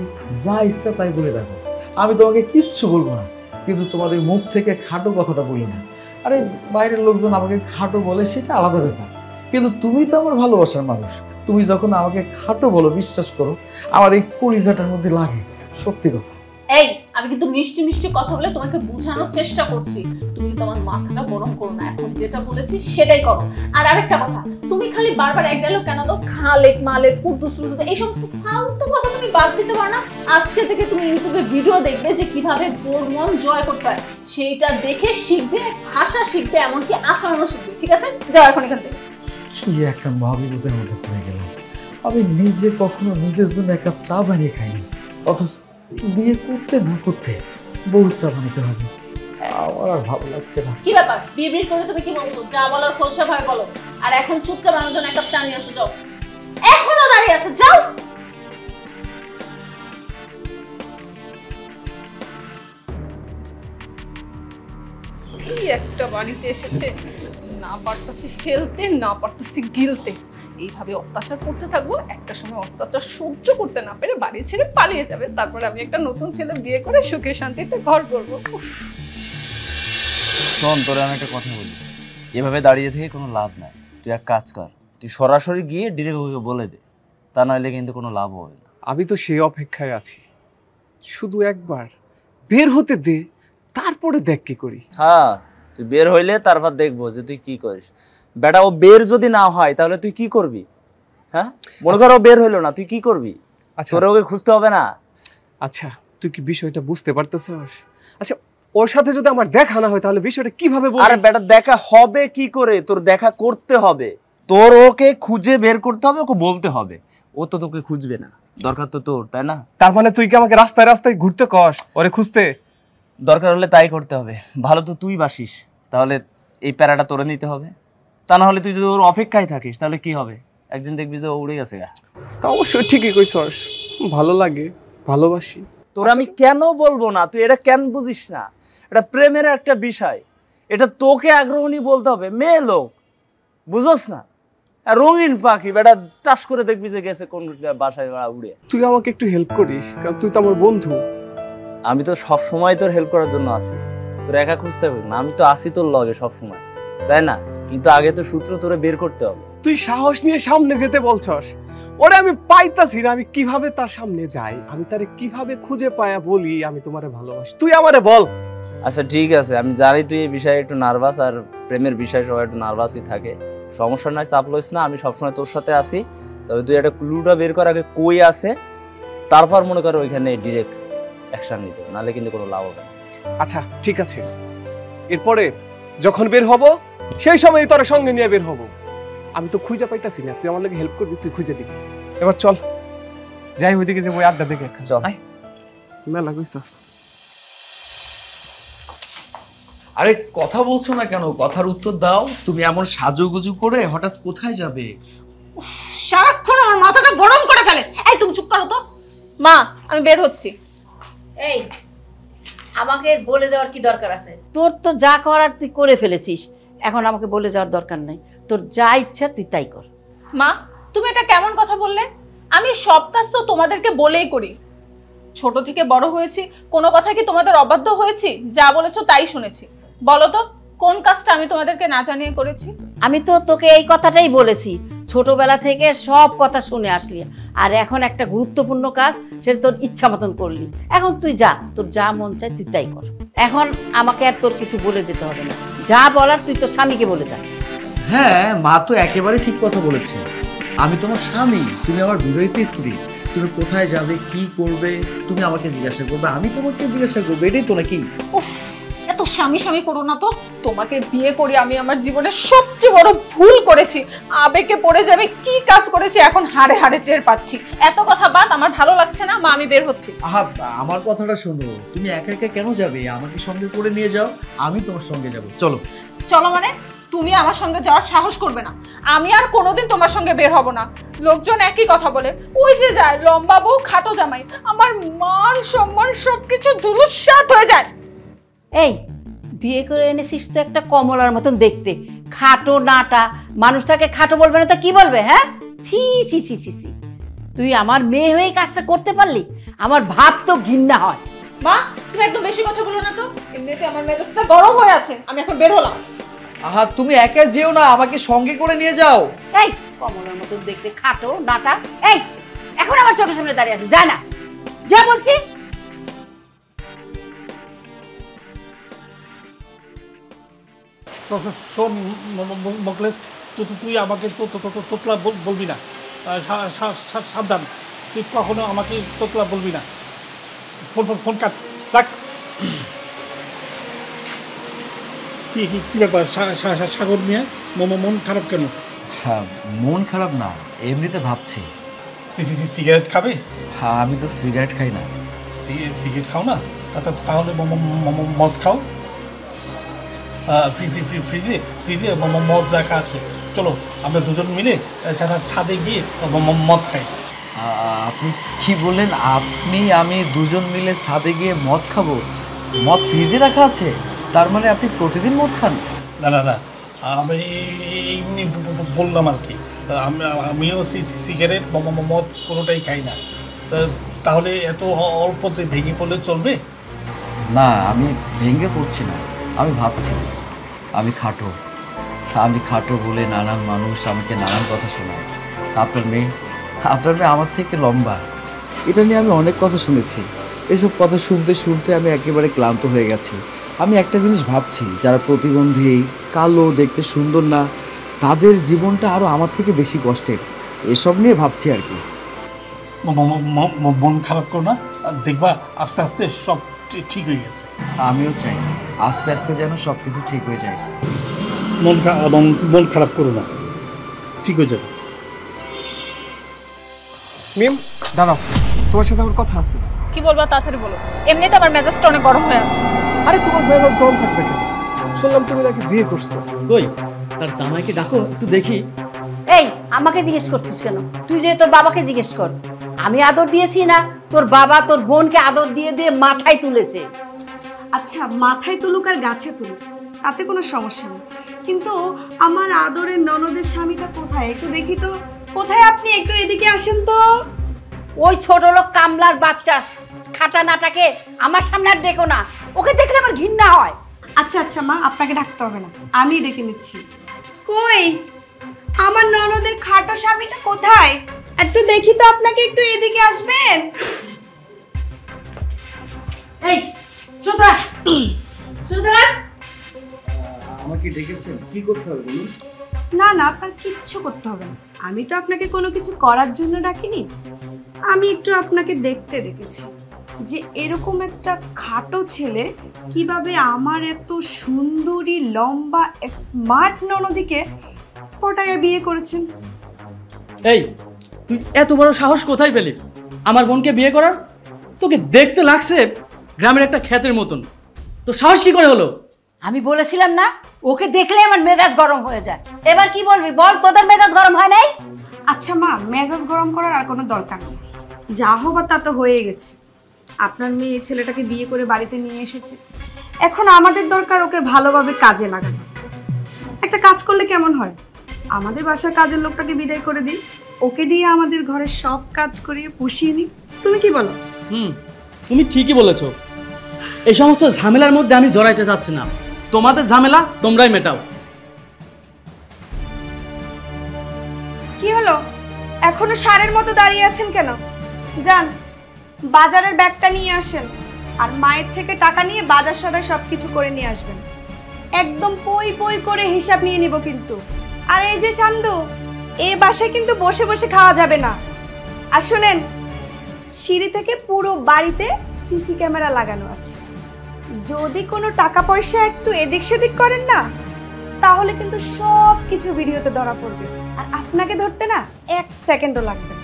যা ইচ্ছা তাই বলে রাখো, আমি তোমাকে কিচ্ছু বলবো না, কিন্তু তোমার ওই মুখ থেকে খাটো কথাটা বলি না। আরে বাইরের লোকজন আমাকে খাটো বলে সেটা আলাদা ব্যাপার, কিন্তু তুমি তো আমার ভালোবাসার মানুষ, তুমি যখন আমাকে খাটো বলো, বিশ্বাস করো আমার এই কলিজাটার মধ্যে লাগে, সত্যি কথা। এই আমি কিন্তু মিষ্টি মিষ্টি কথা বলে তোমাকে বোঝানোর চেষ্টা করছি। তুমি তোমার মাথাটা গরম করো না, এখন যেটা বলেছি সেটাই করো। আর আরেকটা কথা, তুমি খালি বারবার এক ডায়লগ কেন দাও? খালেক মালেক কুদ্দুস টুদ্দুস এই সমস্ত ফালতু কথা তুমি বাদ দিতে পারো না? আজকে থেকে তুমি ইউটিউবে ভিডিও দেখবে যে কিভাবে বোর মন জয় করতে হয়, সেইটা দেখে শিখবে, ভাষা শিখবে, এমনকি আচরণও শিখবে। ঠিক আছে, যাও এখন এখান থেকে। কি একটা মহাবিপদের মধ্যে পড়ে গেলাম। আমি নিজে কখনো নিজের জন্য এক কাপ চা বানিয়ে খাইনি, অথচ বিয়ে করতে না করতে বউ চা বানাতে হবে। আমার আর ভালো লাগছে না। কি ব্যাপার, বিড়বিড় করে তুমি কি বলছো? যা বলার খোলসা ভাই বলো। আর এখন চুপচাপ আমার জন্য এক কাপ চা নিয়ে আসো, যাও। এখনো দাঁড়িয়ে আছে, যাও। এই একটা বাড়িতে এসেছে, না পারতেছি ফেলতে, না পারতেছি গিলতে। এইভাবে অত্যাচার করতে থাকবো, একটা সময় অত্যাচার সহ্য করতে না পেরে বাড়ি ছেড়ে পালিয়ে যাবে। তারপরে আমি একটা নতুন ছেলে বিয়ে করে সুখে শান্তিতে ঘর করবো। শোন, তোরে আমি একটা কথা বলি, এভাবে দাঁড়িয়ে থেকে কোনো লাভ নাই। তুই এক কাজ কর, তুই সরাসরি গিয়ে ডিরেক্ট ওকে বলে দে, তা নাহলে কিন্তু কোনো লাভ হবে না। আমি তো সেই অপেক্ষায় আছি, শুধু একবার বের হতে দে, তারপরে দেখ কি করি। হ্যাঁ, তুই বের হইলে তারপর দেখবো যে তুই কি করিস। বেটা, ও বের যদি না হয় তাহলে তুই কি করবি? হ্যাঁ, মনে কর ও বের হইলো না, তুই কি করবি? আচ্ছা, তোরে ওকে খুঁজতে হবে না? আচ্ছা, তুই কি বিষয়টা বুঝতে পারতেছিস? আচ্ছা, ওর সাথে যদি আমার দেখা না হয় তাহলে বিষয়টা কিভাবে বলবো? আরে বেটা, দেখা হবে কি করে? তোর দেখা করতে হবে, তোর ওকে খুঁজে বের করতে হবে, ওকে বলতে হবে। ও তো তোকে খুঁজবে না, দরকার তো তোর, তাই না? তার মানে তুই কি আমাকে রাস্তায় রাস্তায় ঘুরতে কস ওরে খুঁজতে? দরকার হলে তাই করতে হবে। ভালো তো তুই বাসিস, তাহলে এই প্যারাটা তোরে নিতে হবে। তা না হলে তুই যদি ওর অপেক্ষায় থাকিস তাহলে কি হবে? একদিন দেখবি যে ও উড়ে গেছে গা। তা অবশ্যই ঠিকই কইছস, ভালো লাগে, ভালোবাসি। তোর আমি কেন বলবো না? তুই এটা কেন বুঝিস না? এটা প্রেমের একটা বিষয়, এটা তোকে আগ্রহ নিয়ে বলতে হবে। মেয়ে লোক, বুঝোস না? আর রঙিন পাখি, বেটা টাস করে দেখবি যে গেছে কোন বাসায় উড়ে। তুই আমাকে একটু হেল্প করিস, কারণ তুই তো আমার বন্ধু। আমি তো সব সময় তোর হেল্প করার জন্য আছি, তোর একা খুঁজতে হবে না। আমি তো আসি তোর লগে সব সময়, তাই না? কিন্তু আগে তো সূত্র তোরে বের করতে হবে। তুই সাহস নিয়ে সামনে যেতে বলছস, ওরে আমি পাইতাছি না। আমি কিভাবে তার সামনে যাই? আমি তারে কিভাবে খুঁজে পায়া বলি আমি তোমারে ভালোবাসি? তুই আমারে বল। আচ্ছা ঠিক আছে, আমি জানি তুই এই বিষয়ে একটু নার্ভাস, আর প্রেমের বিষয়ে সবাই একটু নার্ভাসই থাকে। সমস্যা নাই, চাপ লইস না, আমি সবসময় তোর সাথে আছি। তবে তুই একটা ক্লুটা বের কর আগে, কই আছে, তারপর মনে করো ওইখানে ডিরেক্ট অ্যাকশন নিতে, নাহলে কিন্তু কোনো লাভ হবে না। আচ্ছা ঠিক আছে, এরপরে যখন বের হব সেই সময় তোর সঙ্গে নিয়ে বের হব। আমি তো খুঁজে পাইতাছি না, তুই আমার লাগে হেল্প করবি, তুই খুঁজে দিবি। এবার চল যাই ওইদিকে, যে ওই আড্ডা দেখে চল। মেলা কইছস। আরে কথা বলছো না কেন? কথার উত্তর দাও। তুমি এমন সাজুগুজু করে হঠাৎ কোথায় যাবে? সারাক্ষণ আমার মাথাটা গরম করে ফেলে। এই তুমি চুপ করো তো। মা, আমি বের হচ্ছি। এই, আমাকে বলে যাওয়ার কি দরকার আছে? তোর তো যা করার তুই করে ফেলেছিস, এখন আমাকে বলে যাওয়ার দরকার নাই। তোর যা ইচ্ছা তুই তাই কর। মা, তুমি এটা কেমন কথা বললে? আমি সব কাজ তো তোমাদেরকে বলেই করি। ছোট থেকে বড় হয়েছি, কোনো কথা কি তোমাদের অবাধ্য হয়েছি? যা বলেছো তাই শুনেছি। বলো তো, কোন কাজটা আমি তোমাদেরকে না জানিয়ে করেছি? আমি তো তোকে এই কথাটাই বলেছি, ছোটবেলা থেকে সব কথা শুনে আসলি, আর এখন একটা গুরুত্বপূর্ণ কাজ সেটা তোর ইচ্ছা মতন করলি। এখন তুই যা, তোর যা মন চায় তুই তাই কর। এখন আমাকে আর তোর কিছু বলে যেতে হবে না, যা বলার তুই তোর স্বামীকে বলে যা। হ্যাঁ, মা তো একেবারে ঠিক কথা বলেছে। আমি তোমার স্বামী, তুমি আমার বিবাহিত স্ত্রী। তুমি কোথায় যাবে, কি করবে, তুমি আমাকে জিজ্ঞাসা করবে, আমি তোমাকে জিজ্ঞাসা করবো, এটাই তো নাকি? উফ, এত স্বামী স্বামী করো না তো। তোমাকে বিয়ে করে আমি আমার জীবনের সবচেয়ে বড় ভুল করেছি। আবেগে পড়ে যাবে কি কাজ করেছি এখন হাড়ে হাড়ে টের পাচ্ছি। এত কথা বাদ, আমার ভালো লাগছে না। মা, আমি বের হচ্ছি। আহা, আমার কথাটা শোনো। তুমি একা একা কেন যাবে? আমাকে সঙ্গে করে নিয়ে যাও, আমি তোমার সঙ্গে যাব। চলো। চলো মানে? তুমি আমার সঙ্গে যাওয়ার সাহস করবে না। আমি আর কোনোদিন তোমার সঙ্গে বের হব না। লোকজন একই কথা বলে, ওই যে যায় লম্বা বউ খাটো জামাই। আমার মান সম্মান সবকিছু ধুলুস্যাৎ হয়ে যায়। এই, বিয়ে করে এনেছিস তো একটা কমলার মতন দেখতে, খাটো নাটা। মানুষটাকে খাটো বলবে না তো কি বলবে? হ্যাঁ, ছি ছি ছি ছি ছি। তুই আমার মেয়ে হয়ে কাজটা করতে পারলি? আমার ভাব তো ঘৃণা হয়। মা, তুমি একদম বেশি কথা বলো না তো। এমনিতে আমার মেজাজটা গরম হয়ে আছে। আমি এখন বের হলাম। আহা, তুমি একা যেও না, আমাকে সঙ্গে করে নিয়ে যাও। এই, কমলার মতন দেখতে খাটো নাটা, এই এখন আমার চোখের সামনে দাঁড়িয়ে আছে, যা না, যা বলছি। শোন মোকলেশ, তুই আমাকে তোতলা বলবি না, সাবধান, তুই কখনো আমাকে তোতলা বলবি না। ফোন কাট, রাখ। কি ব্যাপার সাগর মিয়া, মন খারাপ কেন? হ্যাঁ, মন খারাপ না, এমনিতে ভাবছি। সিগারেট খাবে? হ্যাঁ, আমি তো সিগারেট খাই না। সিগারেট খাও না? তাহলে মদ খাও। ফ্রিজে মদ রাখা আছে, চলো আমরা দুজন মিলে ছাদে গিয়ে মদ খাই। আপনি কি বললেন? আমি দুজন মিলে ছাদে গিয়ে মদ খাবো? মদ ফ্রিজে রাখা আছে, তার মানে আপনি প্রতিদিন মদ খান? না না না, আমি এমনি বললাম আর কি। আমিও সিগারেট মদ কোনোটাই খাই না। তাহলে এত অল্পতে ভেঙে পড়লে চলবে? না, আমি ভেঙে পড়ছি না, আমি ভাবছি আমি খাটো বলে নানান মানুষ আমাকে নানান কথা শোনায়। আপনার মেয়ে আমার থেকে লম্বা, এটা নিয়ে আমি অনেক কথা শুনেছি। এসব কথা শুনতে শুনতে আমি একেবারে ক্লান্ত হয়ে গেছি। আমি একটা জিনিস ভাবছি, যারা প্রতিবন্ধী, কালো, দেখতে সুন্দর না, তাদের জীবনটা আরও আমার থেকে বেশি কষ্টের। এসব নিয়ে ভাবছি আর কি। মন খারাপ করো না, দেখবা আস্তে আস্তে সব ঠিক হয়ে গেছে। আমিও চাই আস্তে আস্তে যেন সব কিছু ঠিক হয়ে যায়। মন খারাপ করো না, ঠিক হয়ে যাবে। মিম, দাঁড়াও, তোমার সাথে আমার কথা আছে। কি বলবা তাড়াতাড়ি বলো, এমনিতে আমার মেজাজটা অনেক গরম হয়ে আছে। আরে তোমার মেজাজ গরম থাকবে কেন? শুনলাম তুমি নাকি বিয়ে করছো। কই তার জামাইকে ডাকো একটু দেখি। এই, আমাকে জিজ্ঞেস করছিস কেন? তুই যে তোর বাবাকে জিজ্ঞেস কর। আমি আদর দিয়েছি না? তোর বাবা তোর বোনকে আদর দিয়ে দিয়ে মাথায় তুলেছে। আচ্ছা, মাথায় তুলুক আর গাছে তুলুক, তাতে কোনো সমস্যা নেই, কিন্তু আমার আদরের ননদের স্বামীটা কোথায়? একটু দেখি তো। কোথায় আপনি? একটু এদিকে আসেন তো। ওই ছোট লোক কামলার বাচ্চা খাটা নাটাকে আমার সামনে আর ডেকো না, ওকে দেখলে আমার ঘৃণা হয়। আচ্ছা আচ্ছা মা, আপনাকে ডাকতে হবে না, আমি ডেকে নিচ্ছি। কই আমার ননদের খাটো স্বামীটা কোথায়? একটু দেখি তো আপনাকে, একটু এদিকে আসবেন। এই সুধা, সুধা, আমাকে ডেকেছেন, কি করতে হবে বলুন? না না, আপনার কিচ্ছু করতে হবে না, আমি তো আপনাকে কোনো কিছু করার জন্য ডাকিনি। আমি একটু আপনাকে দেখতে ডেকেছি যে এরকম একটা খাটো ছেলে কিভাবে আমার এত সুন্দরী, লম্বা, স্মার্ট ননদিকে পটায়া বিয়ে করেছেন। এই, তুই এত বড় সাহস কোথায় পেলি আমার বোনকে বিয়ে করার? তোকে দেখতে লাগছে গ্রামের একটা ক্ষেতের মতন, তো সাহস কি করে হলো? আমি বলেছিলাম না, ওকে দেখলে আমার মেজাজ গরম হয়ে যায়। এবার কি বলবি বল, তোদের মেজাজ গরম হয় নাই? আচ্ছা মা, মেজাজ গরম করার আর কোনো দরকার নেই, যা হবার তা তো হয়ে গেছে। আপনার মেয়ে ছেলেটাকে বিয়ে করে বাড়িতে নিয়ে এসেছে, এখন আমাদের দরকার ওকে ভালোভাবে কাজে লাগানো। একটা কাজ করলে কেমন হয়, আমাদের বাসার কাজের লোকটাকে বিদায় করে দিই, ওকে দিয়ে আমাদের ঘরের সব কাজ করিয়ে পুষিয়ে নিই। তুমি কি বলো? তুমি ঠিকই বলেছো, এই সমস্ত ঝামেলার মধ্যে আমি জড়াইতে চাচ্ছি না। তোমাদের ঝামেলা তোমরাই মেটাও। কি হলো, এখনো সারের মতো দাঁড়িয়ে আছেন কেন? যান, বাজারের ব্যাগটা নিয়ে আসেন, আর মায়ের থেকে টাকা নিয়ে বাজার সদাই সবকিছু করে নিয়ে আসবেন। একদম পই পই করে হিসাব নিয়ে নিব কিন্তু। আর এই যে চান্দু, এই বাসায় কিন্তু বসে বসে খাওয়া যাবে না। আর শুনেন, সিঁড়ি থেকে পুরো বাড়িতে সিসি ক্যামেরা লাগানো আছে, যদি কোনো টাকা পয়সা একটু এদিক সেদিক করেন না, তাহলে কিন্তু সব কিছু ভিডিওতে ধরা পড়বে, আর আপনাকে ধরতে না 1 সেকেন্ডও লাগবে না।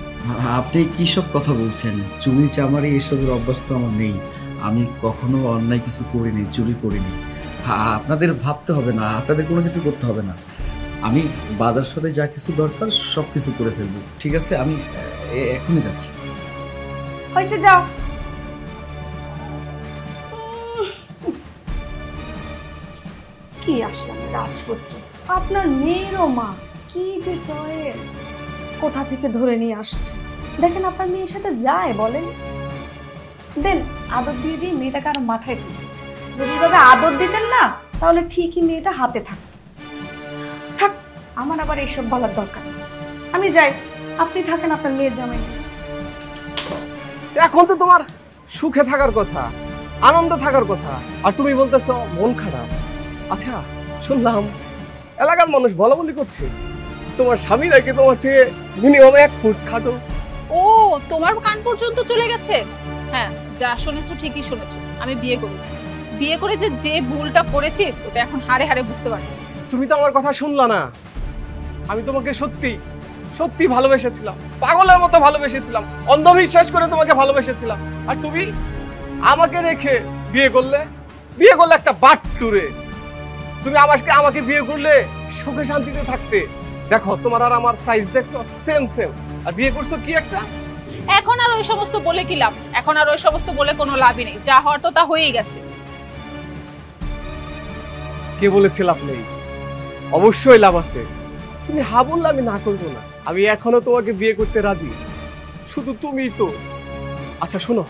আপনি কি সব কথা বলছেন? চুরি চামারি এসবের অভ্যাস তো আমার নেই, আমি কখনো অন্যায় কিছু করিনি, চুরি করিনি। আপনাদের ভাবতে হবে না, আপনাদের কোনো কিছু করতে হবে না। আমি বাজার সাথে যা কিছু দরকার সব কিছু করে ফেলবো, ঠিক আছে? আমি এখনই যাচ্ছি। হয়েছে, যাও। কি আসলাম রাজপুত্র, আপনার মেয়েরও মা, কি যে চয়েস, কোথা থেকে ধরে নিয়ে আসছে। দেখেন আপনার মেয়ের সাথে যায়, বলেন দেন আদর দিয়ে দিয়ে মেয়েটাকে আরো মাথায় তুলে। যদি এভাবে আদর দিতেন না, তাহলে ঠিকই মেয়েটা হাতে থাকতো। থাক, আমার আবার এইসব বলার দরকার নেই, আমি যাই, আপনি থাকেন আপনার মেয়ের জামাই নিয়ে। এখন তো তোমার সুখে থাকার কথা, আনন্দ থাকার কথা, আর তুমি বলতেছো মন খারাপ। আচ্ছা, শুনলাম এলাকার মানুষ বলা বলি করছে তোমার স্বামী নাকি তোমার চেয়ে মিনিমাম 1 ফুট খাটো। ও, তোমার কান পর্যন্ত চলে গেছে? হ্যাঁ, যা শুনেছো ঠিকই শুনেছো। আমি বিয়ে করেছি, বিয়ে করে যে ভুলটা করেছি ওটা এখন হারে হারে বুঝতে পারছি। তুমি তো আমার কথা শুনলা না। আমি তোমাকে সত্যি সত্যি ভালোবেসেছিলাম, পাগলের মতো ভালোবেসেছিলাম, অন্ধবিশ্বাস করে তোমাকে ভালোবেসেছিলাম। আর তুমি আমাকে রেখে বিয়ে করলে একটা বাট্টুরে। তুমি আমাকে বিয়ে করলে সুখে শান্তিতে থাকতে। দেখো তোমার আর আমার সাইজ দেখছো, সেম সেম। আর বিয়ে করছো কি একটা। এখন আর ওই সমস্ত বলে কি লাভ? এখন আর ওই সমস্ত বলে কোনো লাভই নেই। যা হওয়ার তো তা হয়েই গেছে। কে বলেছে লাভ নেই? অবশ্যই লাভ আছে। তুমি হা বললে আমি না করবো না। আমি এখনো তোমাকে বিয়ে করতে রাজি, শুধু তুমিই তো। আচ্ছা শোনো,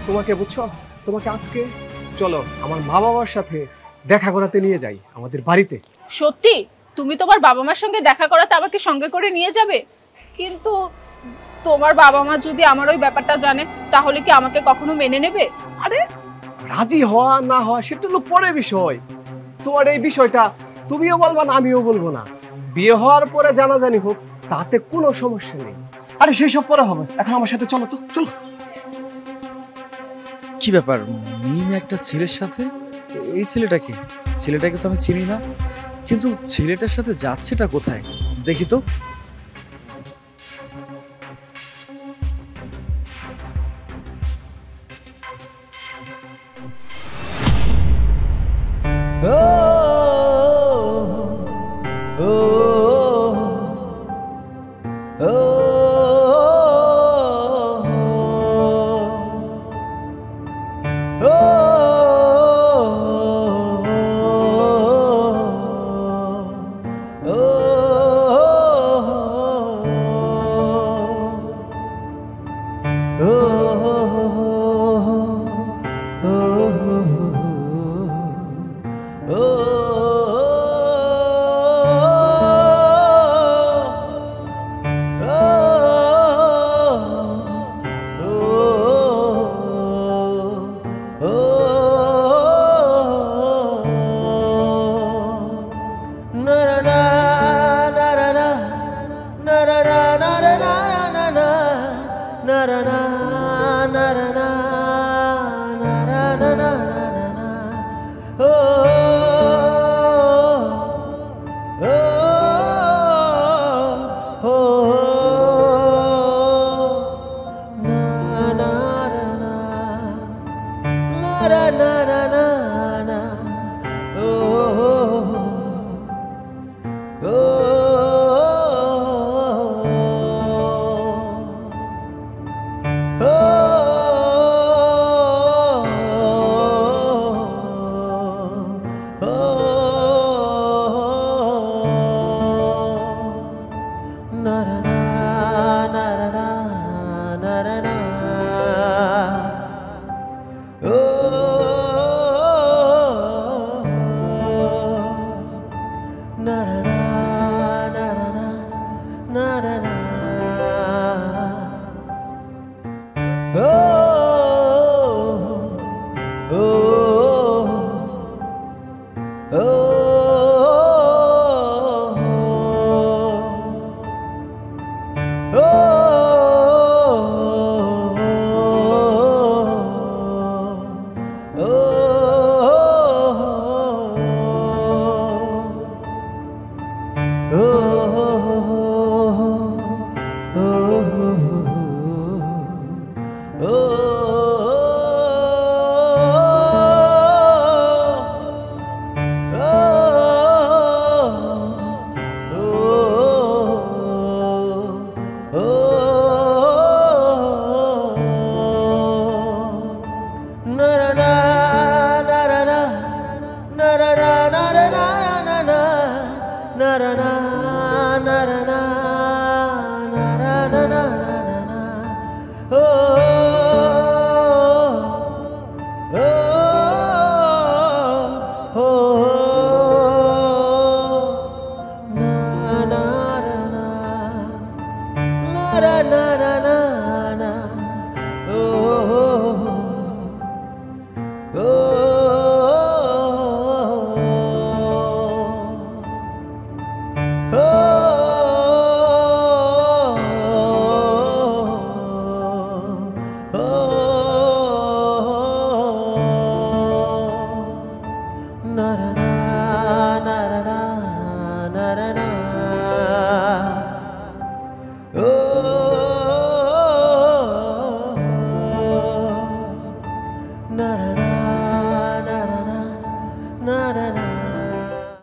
তোমাকে বুঝছো, তোমাকে আজকে চলো আমার মা বাবার সাথে দেখা করাতে নিয়ে যাই আমাদের বাড়িতে। সত্যি? তুমি তোমার বাবা মার সঙ্গে দেখা করাতে আমাকে সঙ্গে করে নিয়ে যাবে? কিন্তু তোমার বাবা মা যদি আমার ওই ব্যাপারটা জানে তাহলে কি আমাকে কখনো মেনে নেবে? আরে রাজি হওয়া না হওয়া সেটা হলো পরের বিষয়। তোমার এই বিষয়টা তুমিও বলবা না, আমিও বলবো না। বিয়ে হওয়ার পরে জানাজানি হোক, তাতে কোনো সমস্যা নেই। আরে সেই সব পরে হবে, এখন আমার সাথে চলো তো, চলো। কি ব্যাপার, মিম একটা ছেলের সাথে? এই ছেলেটাকে তো আমি চিনি না, কিন্তু ছেলেটার সাথে যাচ্ছেটা কোথায় দেখি তো। na na na